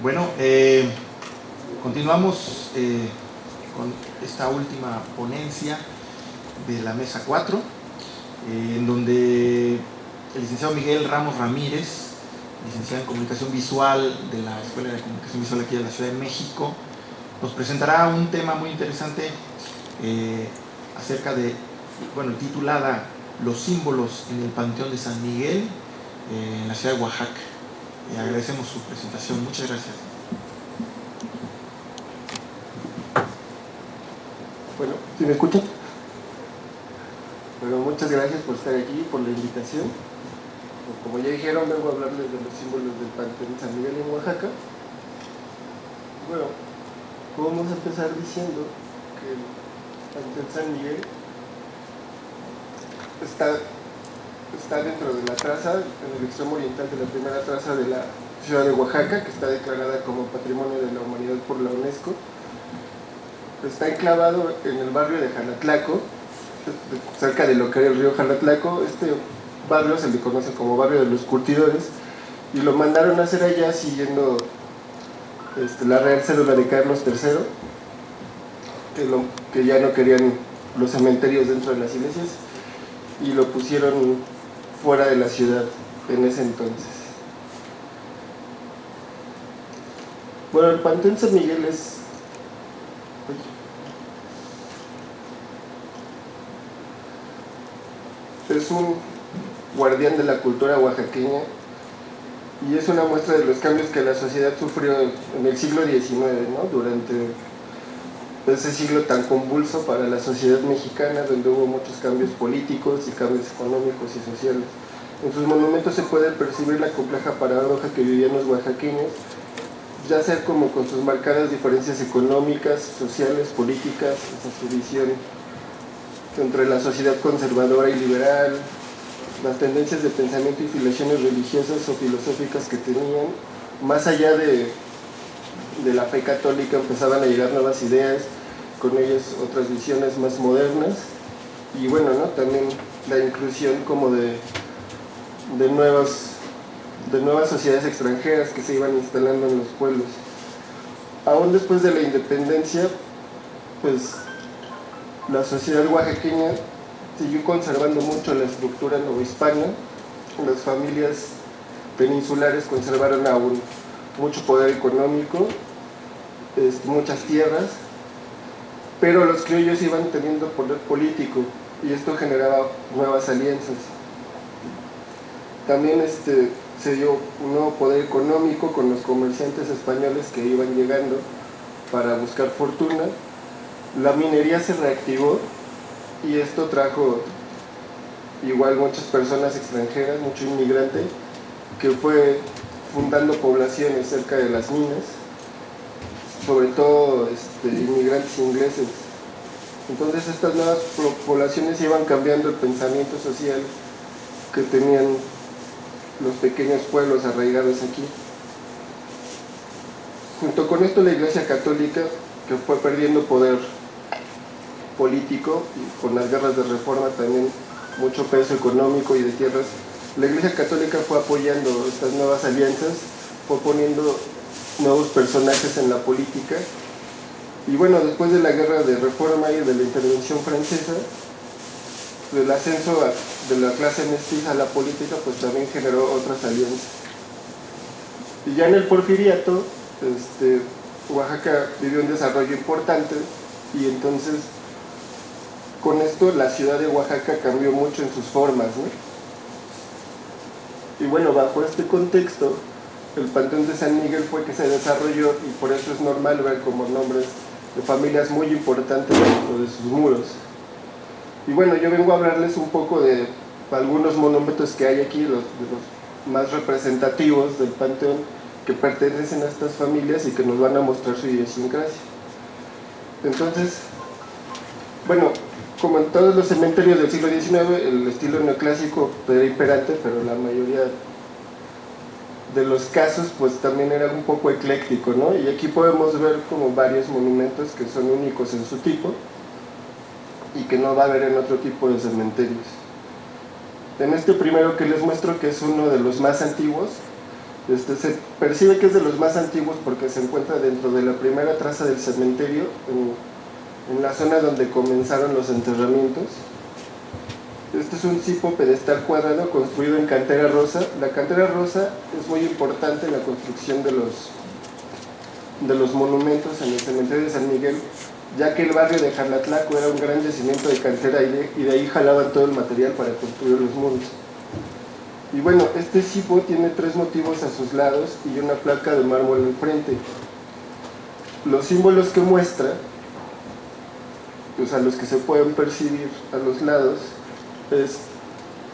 Bueno, continuamos con esta última ponencia de la mesa 4, en donde el licenciado Miguel Ramos Ramírez, licenciado en Comunicación Visual de la Escuela de Comunicación Visual aquí de la Ciudad de México, nos presentará un tema muy interesante acerca de, bueno, titulada Los símbolos en el Panteón de San Miguel en la ciudad de Oaxaca. Agradecemos su presentación. Muchas gracias. Bueno, ¿sí me escuchan? Bueno, muchas gracias por estar aquí, por la invitación. Como ya dijeron, vengo a hablarles de los símbolos del Panteón de San Miguel en Oaxaca. Bueno, vamos a empezar diciendo que el Panteón San Miguel está dentro de la traza, en el extremo oriental de la primera traza de la ciudad de Oaxaca, que está declarada como Patrimonio de la Humanidad por la UNESCO. Está enclavado en el barrio de Jalatlaco, cerca de lo que era el río Jalatlaco. Este barrio se le conoce como barrio de los curtidores y lo mandaron a hacer allá siguiendo la Real Cédula de Carlos III, que ya no querían los cementerios dentro de las iglesias y lo pusieron fuera de la ciudad en ese entonces. Bueno, el Panteón San Miguel es un guardián de la cultura oaxaqueña y es una muestra de los cambios que la sociedad sufrió en el siglo XIX, ¿no? Durante ese siglo tan convulso para la sociedad mexicana, donde hubo muchos cambios políticos y cambios económicos y sociales. En sus monumentos se puede percibir la compleja paradoja que vivían los oaxaqueños, ya sea como con sus marcadas diferencias económicas, sociales, políticas, su visión entre la sociedad conservadora y liberal, las tendencias de pensamiento y filiaciones religiosas o filosóficas que tenían. Más allá de la fe católica empezaban a llegar nuevas ideas, con ellas otras visiones más modernas, y bueno, ¿no? También la inclusión como de nuevas sociedades extranjeras que se iban instalando en los pueblos. Aún después de la independencia, pues la sociedad oaxaqueña siguió conservando mucho la estructura novohispana. Las familias peninsulares conservaron aún mucho poder económico, muchas tierras, pero los criollos iban teniendo poder político y esto generaba nuevas alianzas. También se dio un nuevo poder económico con los comerciantes españoles que iban llegando para buscar fortuna. La minería se reactivó y esto trajo igual muchas personas extranjeras, mucho inmigrante, que fue fundando poblaciones cerca de las minas, sobre todo inmigrantes ingleses. Entonces estas nuevas poblaciones iban cambiando el pensamiento social que tenían los pequeños pueblos arraigados aquí. Junto con esto la Iglesia Católica, que fue perdiendo poder político y con las guerras de reforma también mucho peso económico y de tierras, la Iglesia Católica fue apoyando estas nuevas alianzas, fue poniendo nuevos personajes en la política. Y bueno, después de la guerra de reforma y de la intervención francesa, el ascenso de la clase mestiza a la política pues también generó otras alianzas. Y ya en el porfiriato, Oaxaca vivió un desarrollo importante y entonces con esto la ciudad de Oaxaca cambió mucho en sus formas, ¿no? Y bueno, bajo este contexto, el Panteón de San Miguel fue que se desarrolló y por eso es normal ver como nombres de familias muy importantes dentro de sus muros. Y bueno, yo vengo a hablarles un poco de algunos monumentos que hay aquí, de los más representativos del Panteón, que pertenecen a estas familias y que nos van a mostrar su idiosincrasia. Entonces, bueno, como en todos los cementerios del siglo XIX, el estilo neoclásico era imperante, pero la mayoría de los casos pues también era un poco ecléctico, ¿no? Y aquí podemos ver como varios monumentos que son únicos en su tipo y que no va a haber en otro tipo de cementerios. En este primero que les muestro, que es uno de los más antiguos, Se percibe que es de los más antiguos porque se encuentra dentro de la primera traza del cementerio, en la zona donde comenzaron los enterramientos. Este es un cipo pedestal cuadrado construido en cantera rosa. La cantera rosa es muy importante en la construcción de los monumentos en el cementerio de San Miguel, ya que el barrio de Jarlatlaco era un gran yacimiento de cantera y de ahí jalaban todo el material para construir los muros. Y bueno, este cipo tiene 3 motivos a sus lados y una placa de mármol al frente. Los símbolos que muestra, pues a los que se pueden percibir a los lados, es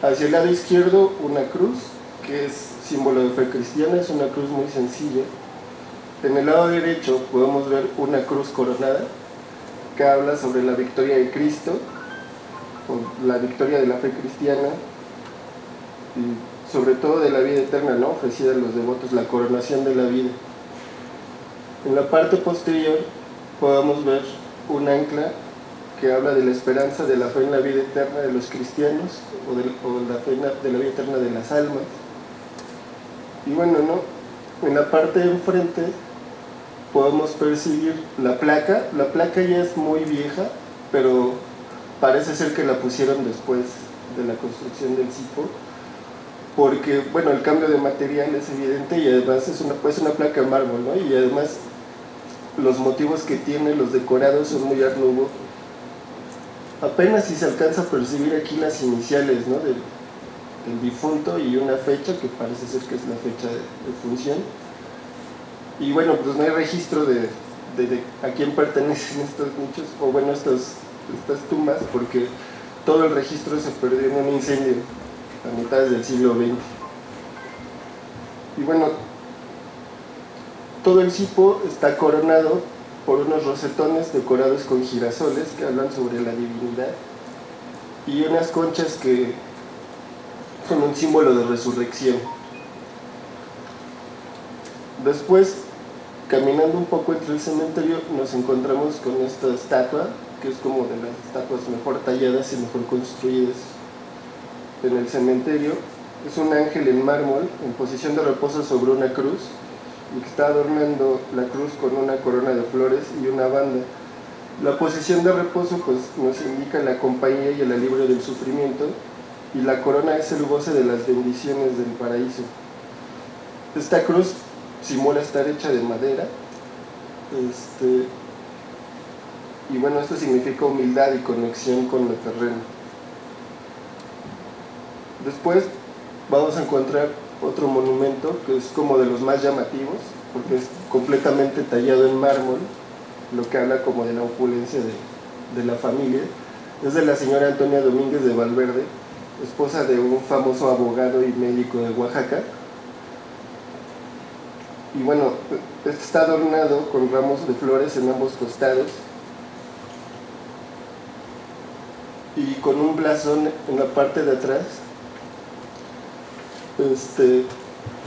hacia el lado izquierdo una cruz, que es símbolo de fe cristiana, es una cruz muy sencilla. En el lado derecho podemos ver una cruz coronada, que habla sobre la victoria de Cristo, o la victoria de la fe cristiana, y sobre todo de la vida eterna, ¿no?, ofrecida a los devotos, la coronación de la vida. En la parte posterior podemos ver un ancla que habla de la esperanza de la fe en la vida eterna de los cristianos, o la fe de la vida eterna de las almas. Y bueno, ¿no?, en la parte de enfrente podemos percibir la placa. La placa ya es muy vieja, pero parece ser que la pusieron después de la construcción del cipo, porque, bueno, el cambio de material es evidente y además es una placa de mármol, ¿no? Y además los motivos que tiene, los decorados son muy Art Nouveau. Apenas si se alcanza a percibir aquí las iniciales, ¿no?, del difunto y una fecha que parece ser que es la fecha de función. Y bueno, pues no hay registro de a quién pertenecen estos nichos, o bueno, estas tumbas, porque todo el registro se perdió en un incendio a mitades del siglo XX. Y bueno, todo el cipo está coronado por unos rosetones decorados con girasoles que hablan sobre la divinidad, y unas conchas que son un símbolo de resurrección. Después, caminando un poco entre el cementerio, nos encontramos con esta estatua, que es como de las estatuas mejor talladas y mejor construidas en el cementerio. Es un ángel en mármol, en posición de reposo sobre una cruz, y que está adornando la cruz con una corona de flores y una banda. La posición de reposo pues nos indica la compañía y el alivio del sufrimiento, y la corona es el goce de las bendiciones del paraíso. Esta cruz simula estar hecha de madera, y bueno, esto significa humildad y conexión con lo terreno. Después vamos a encontrar otro monumento que es como de los más llamativos, porque es completamente tallado en mármol, lo que habla como de la opulencia de la familia. Es de la señora Antonia Domínguez de Valverde, esposa de un famoso abogado y médico de Oaxaca. Y bueno, está adornado con ramos de flores en ambos costados y con un blasón en la parte de atrás,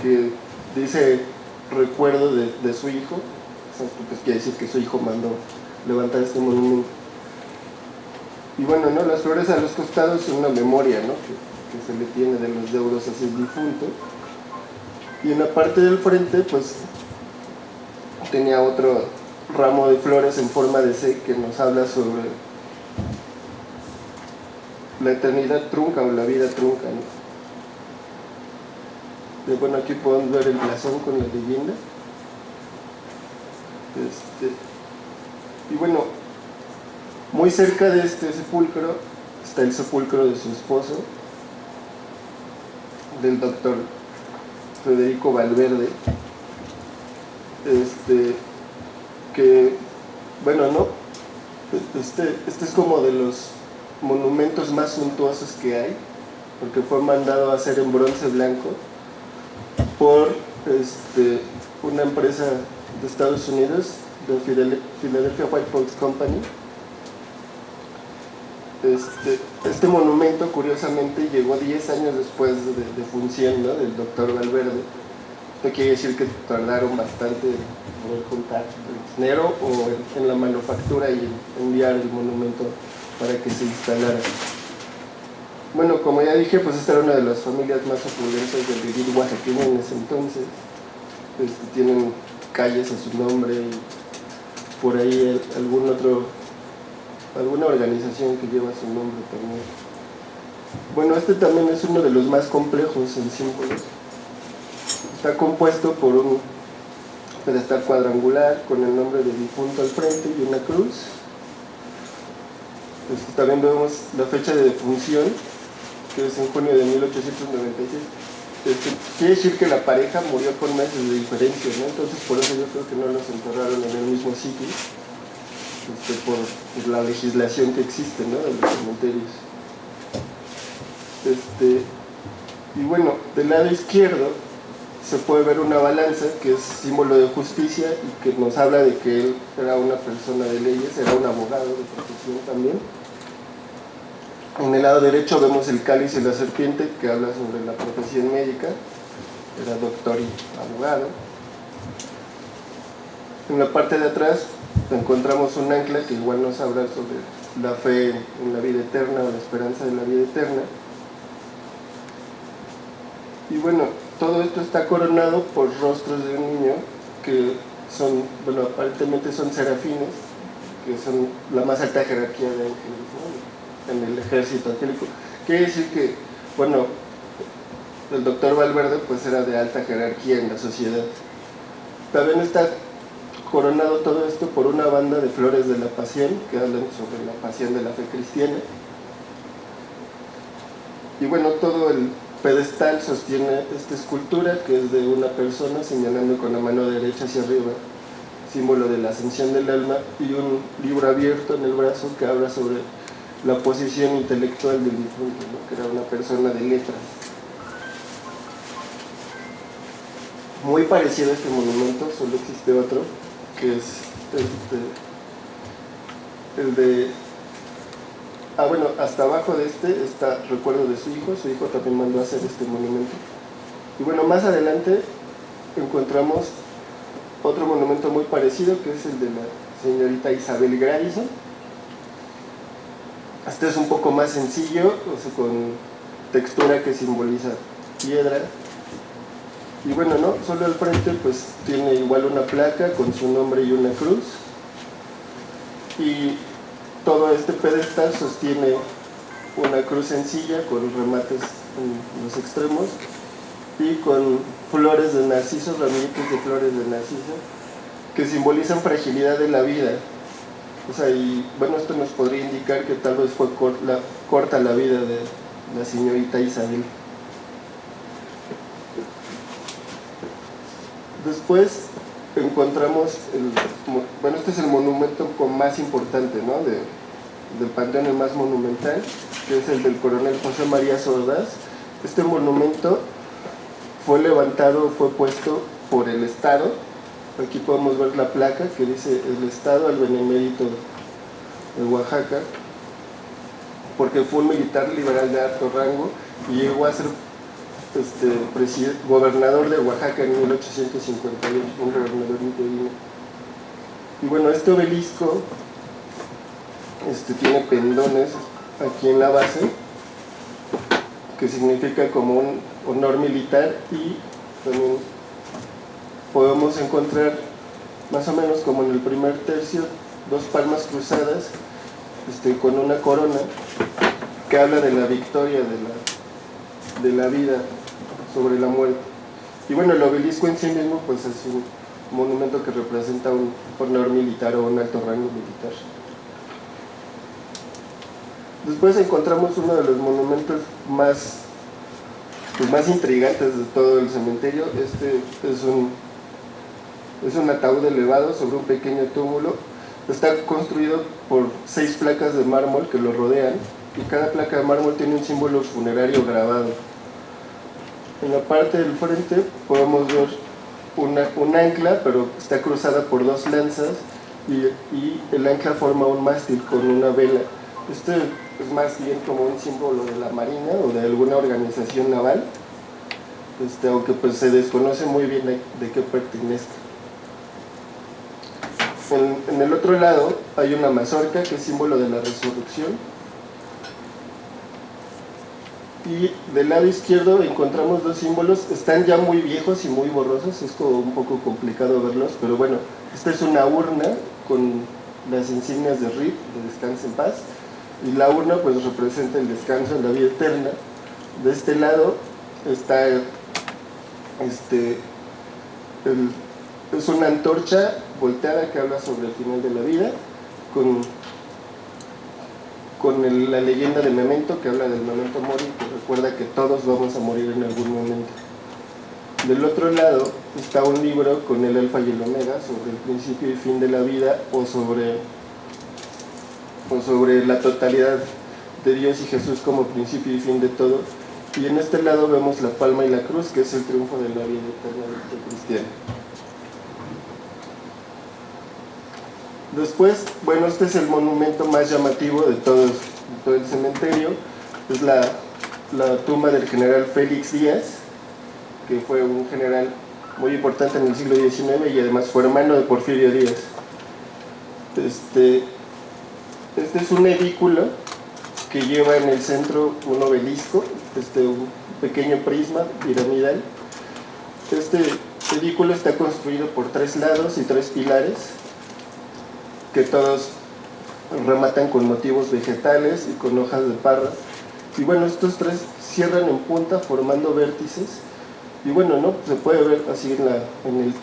que dice recuerdo de su hijo. Pues quiere decir que su hijo mandó levantar este monumento. Y bueno, ¿no?, las flores a los costados son una memoria, ¿no?, que se le tiene de los deudos hacia el difunto. Y en la parte del frente pues tenía otro ramo de flores en forma de C que nos habla sobre la eternidad trunca o la vida trunca, ¿no? Y bueno, aquí podemos ver el blasón con la leyenda. Y bueno, muy cerca de este sepulcro está el sepulcro de su esposo, del doctor Federico Valverde, que, bueno, ¿no?, este es como de los monumentos más suntuosos que hay, porque fue mandado a hacer en bronce blanco por una empresa de Estados Unidos, de Philadelphia White Oak Company. Este monumento, curiosamente, llegó 10 años después de función, ¿no?, del doctor Valverde. Esto quiere decir que tardaron bastante en poder juntar el dinero o en la manufactura y enviar el monumento para que se instalara. Bueno, como ya dije, pues esta era una de las familias más opulentas del vivir oaxaqueño en ese entonces. tienen calles a su nombre y por ahí alguna organización que lleva su nombre también. Bueno, este también es uno de los más complejos en símbolos. Está compuesto por un pedestal cuadrangular con el nombre del difunto al frente y una cruz. También vemos la fecha de defunción, que es en junio de 1896. Quiere decir que la pareja murió con meses de diferencia, ¿no? Entonces por eso yo creo que no los enterraron en el mismo sitio, por la legislación que existe, ¿no?, de los cementerios. Y bueno, del lado izquierdo se puede ver una balanza que es símbolo de justicia y que nos habla de que él era una persona de leyes, era un abogado de profesión también. En el lado derecho vemos el cáliz y la serpiente, que habla sobre la profesión médica, era doctor y abogado. En la parte de atrás encontramos un ancla que igual nos habla sobre la fe en la vida eterna o la esperanza de la vida eterna. Y bueno, todo esto está coronado por rostros de un niño que son, bueno, aparentemente son serafines, que son la más alta jerarquía de ángeles, ¿no?, en el ejército angélico. Quiere decir que, bueno, el doctor Valverde pues era de alta jerarquía en la sociedad. También está coronado todo esto por una banda de flores de la pasión que hablan sobre la pasión de la fe cristiana. Y bueno, todo el pedestal sostiene esta escultura que es de una persona señalando con la mano derecha hacia arriba, símbolo de la ascensión del alma, y un libro abierto en el brazo que habla sobre la posición intelectual del difunto, ¿no?, que era una persona de letras. Muy parecido a este monumento, solo existe otro, que es el de... bueno, hasta abajo de este está recuerdo de su hijo también mandó a hacer este monumento. Y bueno, más adelante encontramos otro monumento muy parecido, que es el de la señorita Isabel Grayson. Este es un poco más sencillo, con textura que simboliza piedra. Y bueno, no, solo al frente pues tiene igual una placa con su nombre y una cruz. Y todo este pedestal sostiene una cruz sencilla con remates en los extremos y con flores de narciso, ramillitos de flores de narciso, que simbolizan fragilidad de la vida. Y bueno, esto nos podría indicar que tal vez fue corta la vida de la señorita Isabel. Después encontramos, este es el monumento más importante, ¿no?, del panteón, el más monumental, que es el del coronel José María Ordaz. Este monumento fue puesto por el Estado. Aquí podemos ver la placa que dice el Estado al Benemérito de Oaxaca, porque fue un militar liberal de alto rango y llegó a ser gobernador de Oaxaca en 1851, un gobernador interino. Y bueno, este obelisco tiene pendones aquí en la base, que significa como un honor militar, y también podemos encontrar más o menos como en el primer tercio dos palmas cruzadas con una corona que habla de la victoria de la vida sobre la muerte. Y bueno, el obelisco en sí mismo pues es un monumento que representa un honor militar o un alto rango militar. Después encontramos uno de los monumentos más intrigantes de todo el cementerio. Este es un ataúd elevado sobre un pequeño túmulo. Está construido por 6 placas de mármol que lo rodean, y cada placa de mármol tiene un símbolo funerario grabado. En la parte del frente podemos ver un ancla, pero está cruzada por 2 lanzas, y el ancla forma un mástil con una vela. Este es más bien como un símbolo de la marina o de alguna organización naval, aunque pues se desconoce muy bien de qué pertenece. En el otro lado hay una mazorca que es símbolo de la resurrección, Y del lado izquierdo encontramos dos símbolos, están ya muy viejos y muy borrosos, es como un poco complicado verlos, pero bueno, esta es una urna con las insignias de RIP, de Descanse en Paz, y la urna pues representa el descanso en la vida eterna. De este lado está es una antorcha volteada que habla sobre el final de la vida, con la leyenda de Memento, que habla del Memento Mori, que recuerda que todos vamos a morir en algún momento. Del otro lado está un libro con el alfa y el omega sobre el principio y fin de la vida, o sobre la totalidad de Dios y Jesús como principio y fin de todo. Y en este lado vemos la palma y la cruz, que es el triunfo de la vida eterna del cristiano. Después, bueno, este es el monumento más llamativo de todo el cementerio. Es la tumba del general Félix Díaz, que fue un general muy importante en el siglo XIX y además fue hermano de Porfirio Díaz. Este es un edículo que lleva en el centro un obelisco, un pequeño prisma piramidal. Este edículo está construido por 3 lados y 3 pilares, que todos rematan con motivos vegetales y con hojas de parra. Y bueno, estos 3 cierran en punta formando vértices. Y bueno, ¿no? Se puede ver así en el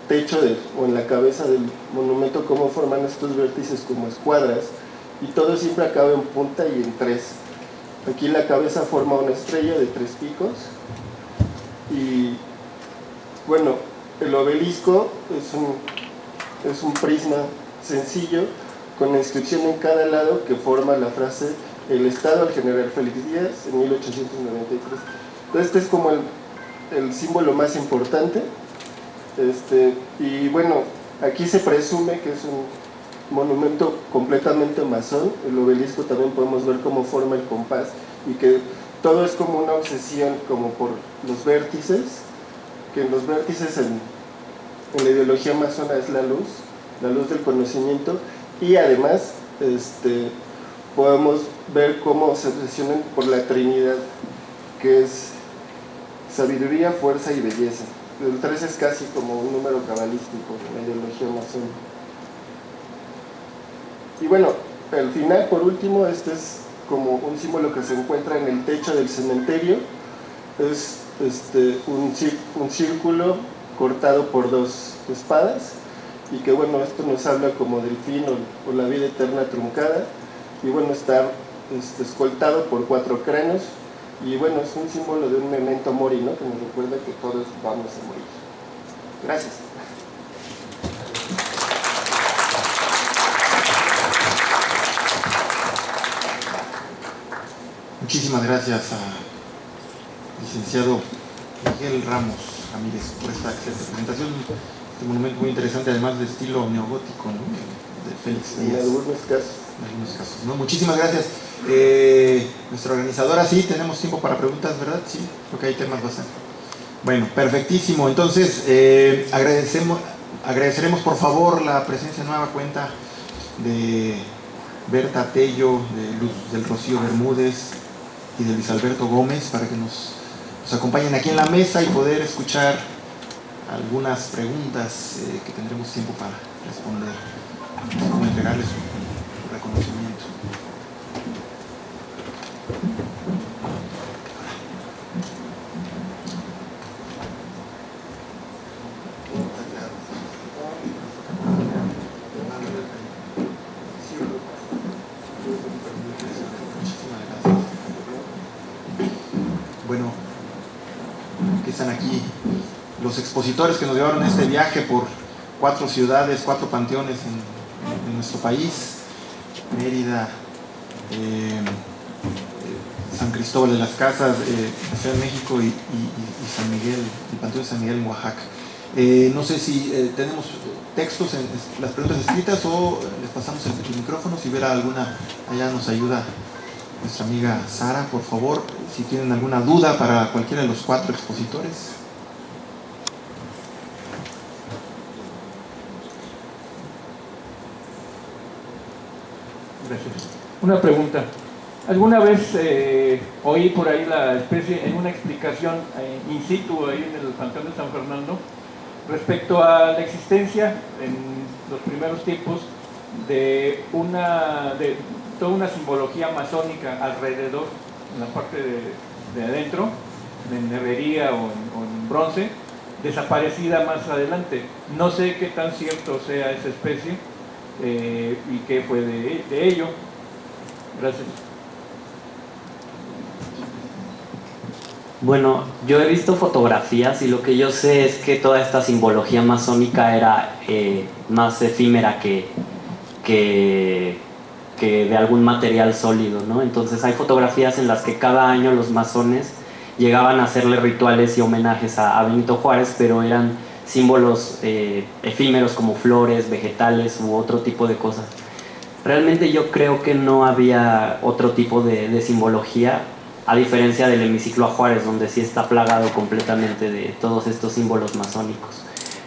techo o en la cabeza del monumento cómo forman estos vértices como escuadras. Y todo siempre acaba en punta y en 3. Aquí la cabeza forma una estrella de 3 picos. Y bueno, el obelisco es un prisma sencillo con la inscripción en cada lado que forma la frase "El Estado al general Félix Díaz en 1893". Entonces este es como el símbolo más importante. Y bueno, aquí se presume que es un monumento completamente masón. El obelisco también podemos ver cómo forma el compás y que todo es como una obsesión como por los vértices, que en los vértices en la ideología masona es la luz del conocimiento, y además podemos ver cómo se obsesionan por la Trinidad, que es sabiduría, fuerza y belleza. El 3 es casi como un número cabalístico en la ideología masona. Y bueno, al final, por último, este es como un símbolo que se encuentra en el techo del cementerio. Es un círculo cortado por 2 espadas, y que bueno, esto nos habla como del fin o la vida eterna truncada. Y bueno, está escoltado por 4 cráneos, y bueno, es un símbolo de un memento mori, ¿no? Que nos recuerda que todos vamos a morir. Gracias. Muchísimas gracias al licenciado Miguel Ramos Ramírez por esta excelente presentación. Este monumento muy interesante, además de estilo neogótico, ¿no? De Félix Díaz. En algunos casos. En algunos casos, ¿no? Muchísimas gracias. Nuestra organizadora, sí, tenemos tiempo para preguntas, ¿verdad? Sí, porque hay temas bastante. Bueno, perfectísimo. Entonces, agradeceremos por favor la presencia de nueva cuenta de Berta Tello, del Rocío Bermúdez y de Luis Alberto Gómez, para que nos acompañen aquí en la mesa y poder escuchar algunas preguntas que tendremos tiempo para responder, como entregarles su reconocimiento. Bueno, que están aquí los expositores que nos llevaron este viaje por 4 ciudades, 4 panteones en nuestro país: Mérida, San Cristóbal de las Casas, la Ciudad de México y San Miguel, el Panteón de San Miguel en Oaxaca. No sé si tenemos textos en las preguntas escritas, o les pasamos el micrófono. Si hubiera alguna, allá nos ayuda nuestra amiga Sara, por favor, si tienen alguna duda para cualquiera de los 4 expositores. Gracias. Una pregunta. Alguna vez oí por ahí la especie en una explicación in situ ahí en el Panteón de San Fernando respecto a la existencia en los primeros tiempos de toda una simbología masónica alrededor, en la parte de adentro, en herrería o en bronce, desaparecida más adelante. No sé qué tan cierto sea esa especie y qué fue de ello. Gracias. Bueno, yo he visto fotografías y lo que yo sé es que toda esta simbología masónica era más efímera que de algún material sólido, ¿no? Entonces hay fotografías en las que cada año los masones llegaban a hacerle rituales y homenajes a Benito Juárez, pero eran símbolos efímeros como flores, vegetales u otro tipo de cosas. Realmente yo creo que no había otro tipo de simbología, a diferencia del hemiciclo a Juárez, donde sí está plagado completamente de todos estos símbolos masónicos.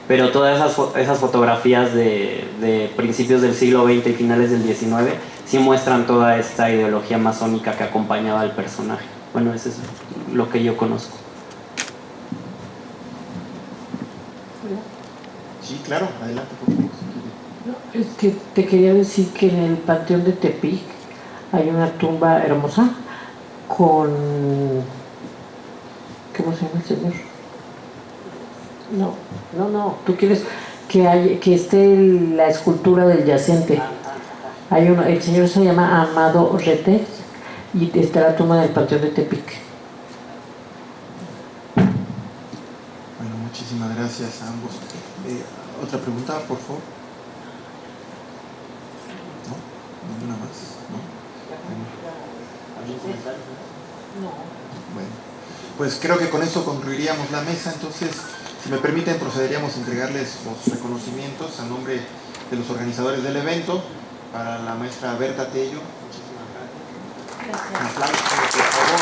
Pero todas esas fotografías de principios del siglo XX y finales del XIX sí muestran toda esta ideología masónica que acompañaba al personaje. Bueno, eso es lo que yo conozco. Sí, claro, adelante, por favor. Es que te quería decir que en el Panteón de Tepic hay una tumba hermosa con... ¿Cómo se llama el señor? No, tú quieres que esté la escultura del yacente. El señor se llama Amado Rete y está la tumba del Panteón de Tepic. Bueno, muchísimas gracias a ambos. ¿Otra pregunta, por favor? ¿No? ¿Ninguna más? ¿No? Bueno, pues creo que con eso concluiríamos la mesa. Entonces, si me permiten, procederíamos a entregarles los reconocimientos a nombre de los organizadores del evento. Para la maestra Berta Tello, muchísimas gracias. Un aplauso, por favor.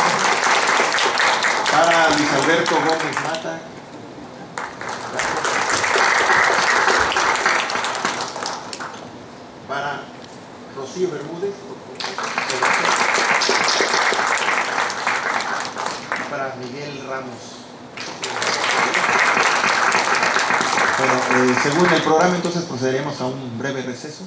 Para Luis Alberto Gómez Mata. Gracias. Para Rocío Bermúdez, y para Miguel Ramos. Bueno, según el programa, entonces procederemos a un breve receso.